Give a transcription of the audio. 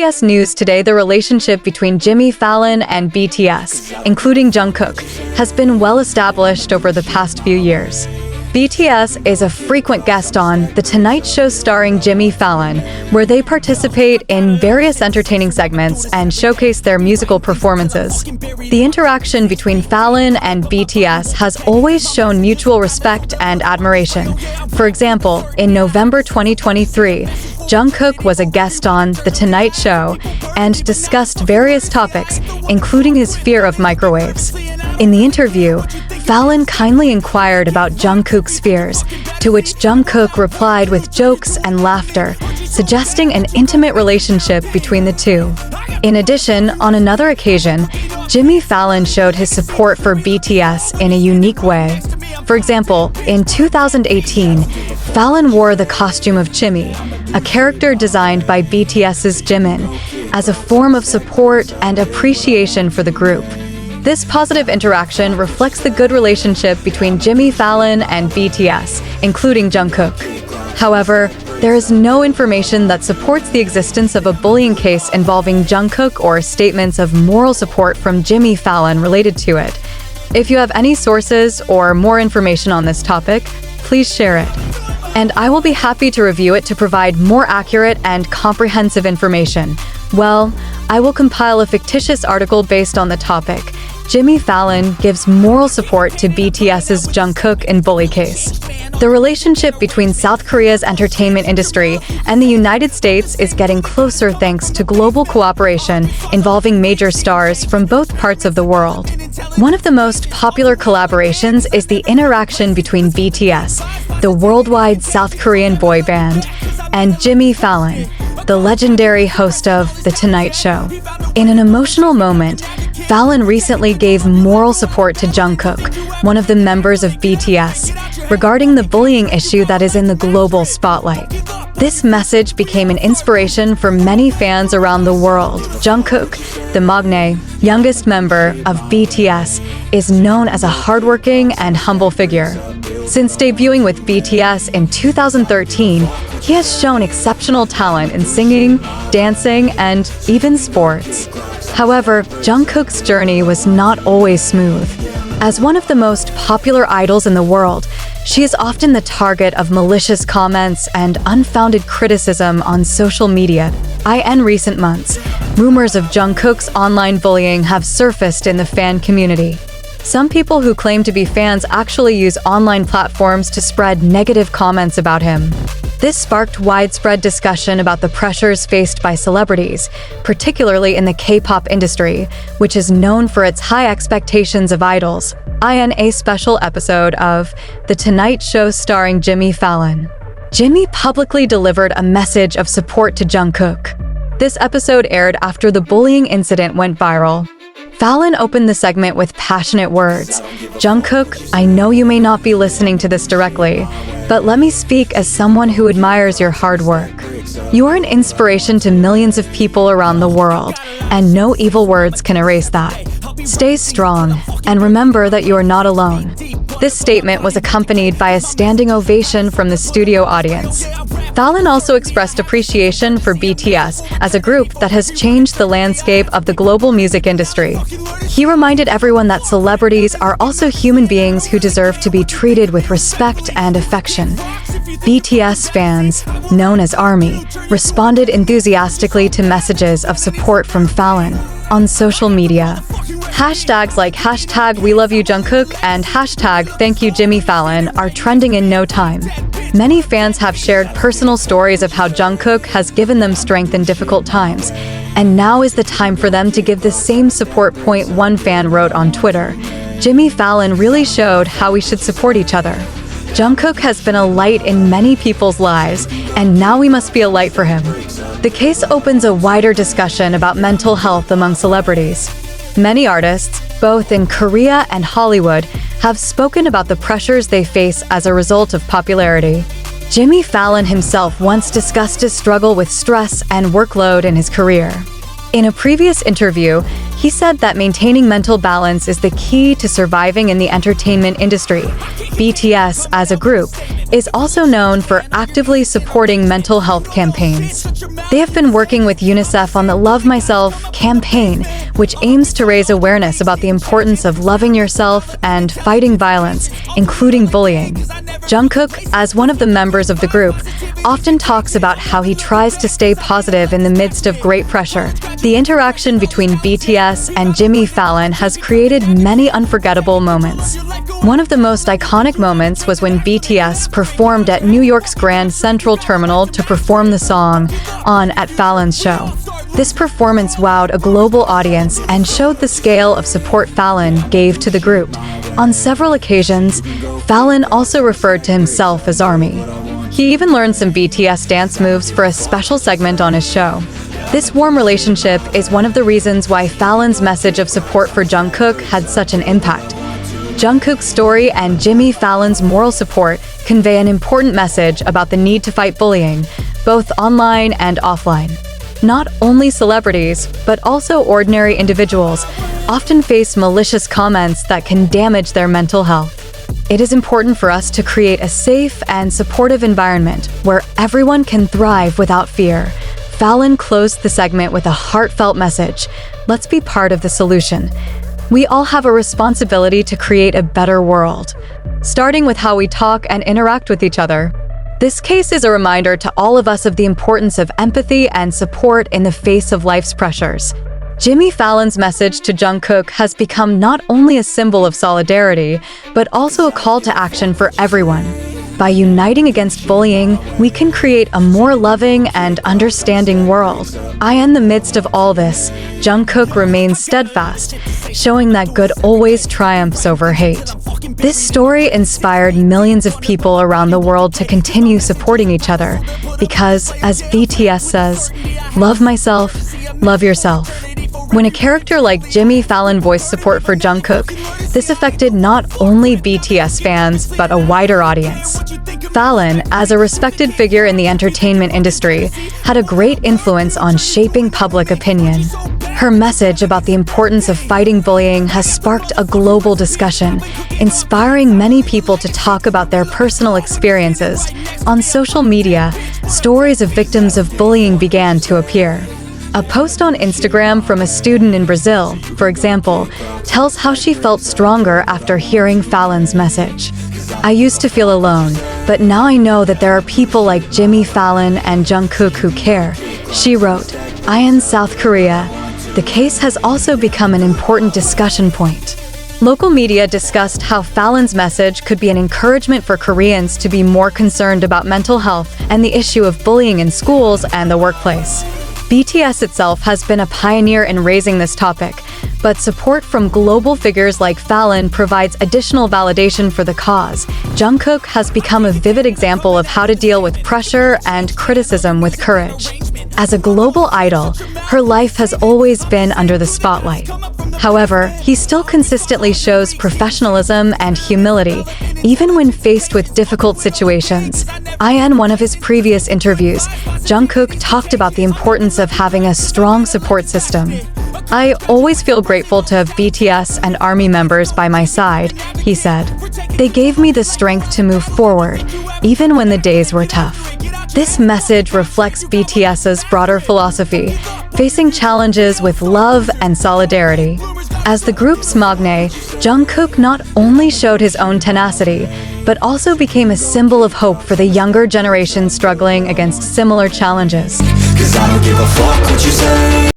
CBS News today, the relationship between Jimmy Fallon and BTS, including Jungkook, has been well established over the past few years. BTS is a frequent guest on The Tonight Show starring Jimmy Fallon, where they participate in various entertaining segments and showcase their musical performances. The interaction between Fallon and BTS has always shown mutual respect and admiration. For example, in November 2023, Jungkook was a guest on The Tonight Show and discussed various topics, including his fear of microwaves. In the interview, Fallon kindly inquired about Jungkook's fears, to which Jungkook replied with jokes and laughter, suggesting an intimate relationship between the two. In addition, on another occasion, Jimmy Fallon showed his support for BTS in a unique way. For example, in 2018, Fallon wore the costume of Jimmy, a character designed by BTS's Jimin, as a form of support and appreciation for the group. This positive interaction reflects the good relationship between Jimmy Fallon and BTS, including Jungkook. However, there is no information that supports the existence of a bullying case involving Jungkook or statements of moral support from Jimmy Fallon related to it. If you have any sources or more information on this topic, please share it. And I will be happy to review it to provide more accurate and comprehensive information. Well, I will compile a fictitious article based on the topic. Jimmy Fallon gives moral support to BTS's Jungkook in bully case. The relationship between South Korea's entertainment industry and the United States is getting closer thanks to global cooperation involving major stars from both parts of the world. One of the most popular collaborations is the interaction between BTS, the worldwide South Korean boy band, and Jimmy Fallon, the legendary host of The Tonight Show. In an emotional moment, Fallon recently gave moral support to Jungkook, one of the members of BTS, regarding the bullying issue that is in the global spotlight. This message became an inspiration for many fans around the world. Jungkook, the maknae, youngest member of BTS, is known as a hardworking and humble figure. Since debuting with BTS in 2013, he has shown exceptional talent in singing, dancing, and even sports. However, Jungkook's journey was not always smooth. As one of the most popular idols in the world, she is often the target of malicious comments and unfounded criticism on social media. In recent months, rumors of Jungkook's online bullying have surfaced in the fan community. Some people who claim to be fans actually use online platforms to spread negative comments about him. This sparked widespread discussion about the pressures faced by celebrities, particularly in the K-pop industry, which is known for its high expectations of idols. In a special episode of The Tonight Show starring Jimmy Fallon, Jimmy publicly delivered a message of support to Jungkook. This episode aired after the bullying incident went viral. Fallon opened the segment with passionate words. "Jungkook, I know you may not be listening to this directly, but let me speak as someone who admires your hard work. You are an inspiration to millions of people around the world, and no evil words can erase that. Stay strong, and remember that you are not alone." This statement was accompanied by a standing ovation from the studio audience. Fallon also expressed appreciation for BTS as a group that has changed the landscape of the global music industry. He reminded everyone that celebrities are also human beings who deserve to be treated with respect and affection. BTS fans, known as ARMY, responded enthusiastically to messages of support from Fallon on social media. Hashtags like #WeLoveYouJungkook and #ThankYouJimmyFallon are trending in no time. Many fans have shared personal stories of how Jungkook has given them strength in difficult times, and now is the time for them to give the same support. One fan wrote on Twitter, "Jimmy Fallon really showed how we should support each other. Jungkook has been a light in many people's lives, and now we must be a light for him." The case opens a wider discussion about mental health among celebrities. Many artists, both in Korea and Hollywood, have spoken about the pressures they face as a result of popularity. Jimmy Fallon himself once discussed his struggle with stress and workload in his career. In a previous interview, He said that maintaining mental balance is the key to surviving in the entertainment industry. BTS, as a group, is also known for actively supporting mental health campaigns. They have been working with UNICEF on the Love Myself campaign, which aims to raise awareness about the importance of loving yourself and fighting violence, including bullying. Jungkook, as one of the members of the group, often talks about how he tries to stay positive in the midst of great pressure. The interaction between BTS and Jimmy Fallon has created many unforgettable moments. One of the most iconic moments was when BTS performed at New York's Grand Central Terminal to perform the song On at Fallon's show. This performance wowed a global audience and showed the scale of support Fallon gave to the group. On several occasions, Fallon also referred to himself as ARMY. He even learned some BTS dance moves for a special segment on his show. This warm relationship is one of the reasons why Fallon's message of support for Jungkook had such an impact. Jungkook's story and Jimmy Fallon's moral support convey an important message about the need to fight bullying, both online and offline. Not only celebrities, but also ordinary individuals often face malicious comments that can damage their mental health. It is important for us to create a safe and supportive environment where everyone can thrive without fear. Fallon closed the segment with a heartfelt message: let's be part of the solution. We all have a responsibility to create a better world, starting with how we talk and interact with each other. This case is a reminder to all of us of the importance of empathy and support in the face of life's pressures. Jimmy Fallon's message to Jungkook has become not only a symbol of solidarity, but also a call to action for everyone. By uniting against bullying, we can create a more loving and understanding world. In the midst of all this, Jungkook remains steadfast, showing that good always triumphs over hate. This story inspired millions of people around the world to continue supporting each other because, as BTS says, love myself, love yourself. When a character like Jimmy Fallon voiced support for Jungkook, this affected not only BTS fans, but a wider audience. Fallon, as a respected figure in the entertainment industry, had a great influence on shaping public opinion. Her message about the importance of fighting bullying has sparked a global discussion, inspiring many people to talk about their personal experiences. On social media, stories of victims of bullying began to appear. A post on Instagram from a student in Brazil, for example, tells how she felt stronger after hearing Fallon's message. I used to feel alone, but now I know that there are people like Jimmy Fallon and Jungkook who care. She wrote, in South Korea, the case has also become an important discussion point. Local media discussed how Fallon's message could be an encouragement for Koreans to be more concerned about mental health and the issue of bullying in schools and the workplace. BTS itself has been a pioneer in raising this topic, but support from global figures like Fallon provides additional validation for the cause. Jungkook has become a vivid example of how to deal with pressure and criticism with courage. As a global idol, her life has always been under the spotlight. However, he still consistently shows professionalism and humility, even when faced with difficult situations. In one of his previous interviews, Jungkook talked about the importance of having a strong support system. I always feel grateful to have BTS and ARMY members by my side, he said. They gave me the strength to move forward, even when the days were tough. This message reflects BTS's broader philosophy, facing challenges with love and solidarity. As the group's magne, Jungkook not only showed his own tenacity, but also became a symbol of hope for the younger generation struggling against similar challenges.